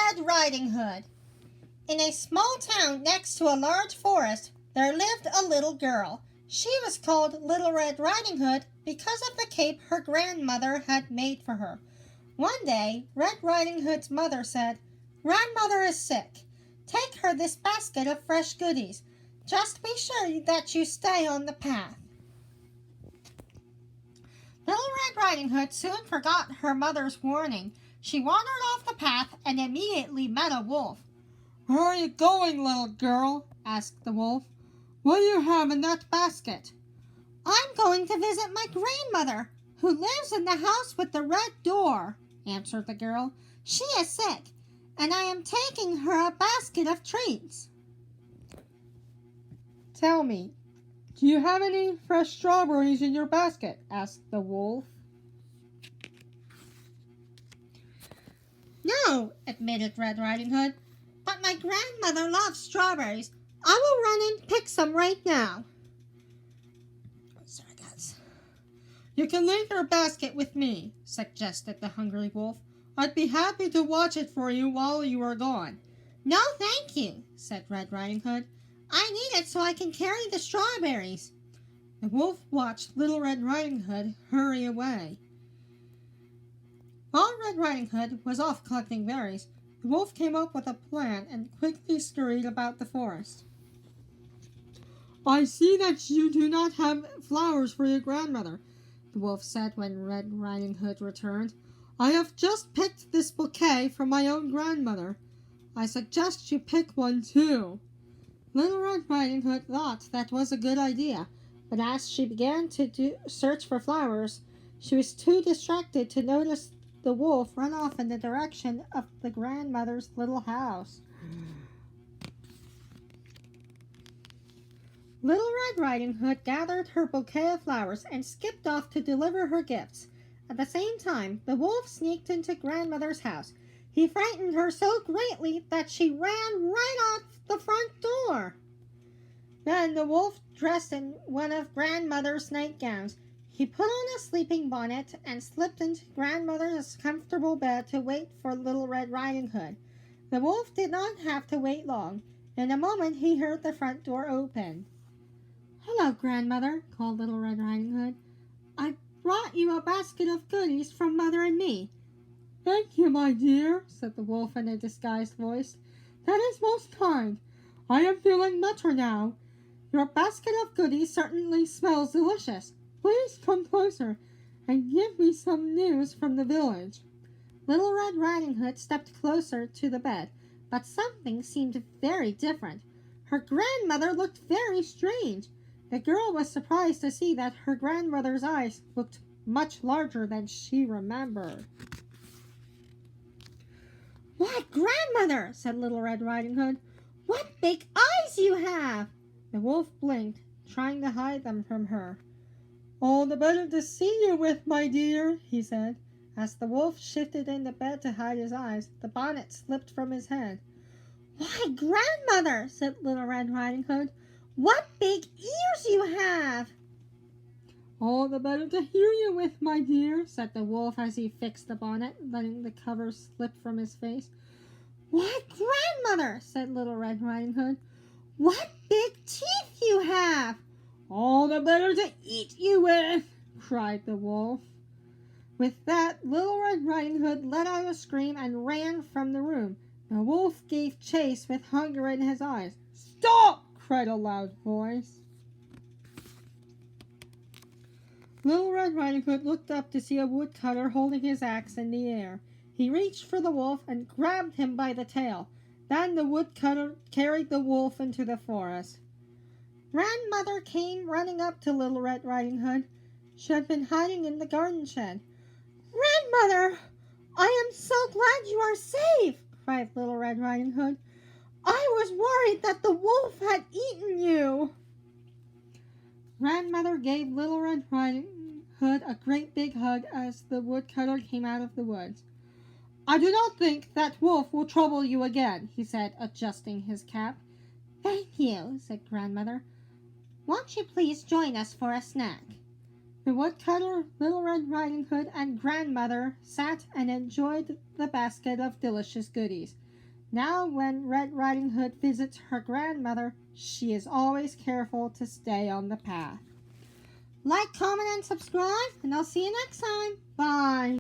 Red Riding Hood. In a small town next to a large forest, there lived a little girl. She was called Little Red Riding Hood because of the cape her grandmother had made for her. One day, Red Riding Hood's mother said, "Grandmother is sick. Take her this basket of fresh goodies. Just be sure that you stay on the path." Little Red Riding Hood soon forgot her mother's warning. She wandered off the path and immediately met a wolf. "Where are you going, little girl?" asked the wolf. "What do you have in that basket?" "I'm going to visit my grandmother, who lives in the house with the red door," answered the girl. "She is sick, and I am taking her a basket of treats." "Tell me, do you have any fresh strawberries in your basket?" asked the wolf. "No," admitted Red Riding Hood, "but my grandmother loves strawberries. I will run and pick some right now." Sorry, guys. "You can leave your basket with me," suggested the hungry wolf. "I'd be happy to watch it for you while you are gone." "No, thank you," said Red Riding Hood. "I need it so I can carry the strawberries." The wolf watched Little Red Riding Hood hurry away. While Red Riding Hood was off collecting berries, the wolf came up with a plan and quickly scurried about the forest. "I see that you do not have flowers for your grandmother," the wolf said when Red Riding Hood returned. "I have just picked this bouquet from my own grandmother. I suggest you pick one too." Little Red Riding Hood thought that was a good idea, but as she began to search for flowers, she was too distracted to notice the wolf run off in the direction of the grandmother's little house. Little Red Riding Hood gathered her bouquet of flowers and skipped off to deliver her gifts. At the same time, the wolf sneaked into grandmother's house. He frightened her so greatly that she ran right out the front door. Then the wolf dressed in one of grandmother's nightgowns. He put on a sleeping bonnet and slipped into grandmother's comfortable bed to wait for Little Red Riding Hood. The wolf did not have to wait long. In a moment he heard the front door open. "Hello, grandmother," called Little Red Riding Hood. "I brought you a basket of goodies from Mother and me." "Thank you, my dear," said the wolf in a disguised voice. "That is most kind. I am feeling better now. Your basket of goodies certainly smells delicious. Please come closer and give me some news from the village." Little Red Riding Hood stepped closer to the bed, but something seemed very different. Her grandmother looked very strange. The girl was surprised to see that her grandmother's eyes looked much larger than she remembered. "Why, grandmother," said Little Red Riding Hood, "what big eyes you have!" The wolf blinked, trying to hide them from her. "All the better to see you with, my dear," he said. As the wolf shifted in the bed to hide his eyes, the bonnet slipped from his head. "Why, grandmother," said Little Red Riding Hood, "what big ears you have!" "All the better to hear you with, my dear," said the wolf as he fixed the bonnet, letting the cover slip from his face. "Why, grandmother," said Little Red Riding Hood, "what big teeth you have!" "All the better to eat you with," cried the wolf. With that, Little Red Riding Hood let out a scream and ran from the room. The wolf gave chase with hunger in his eyes. "Stop!" cried a loud voice. Little Red Riding Hood looked up to see a woodcutter holding his axe in the air. He reached for the wolf and grabbed him by the tail. Then the woodcutter carried the wolf into the forest. Grandmother came running up to Little Red Riding Hood. She had been hiding in the garden shed. "Grandmother, I am so glad you are safe," cried Little Red Riding Hood. "I was worried that the wolf had eaten you." Grandmother gave Little Red Riding Hood a great big hug as the woodcutter came out of the woods. "I do not think that wolf will trouble you again," he said, adjusting his cap. "Thank you," said Grandmother. "Won't you please join us for a snack?" The woodcutter, Little Red Riding Hood, and Grandmother sat and enjoyed the basket of delicious goodies. Now when Red Riding Hood visits her grandmother, she is always careful to stay on the path. Like, comment, and subscribe, and I'll see you next time. Bye!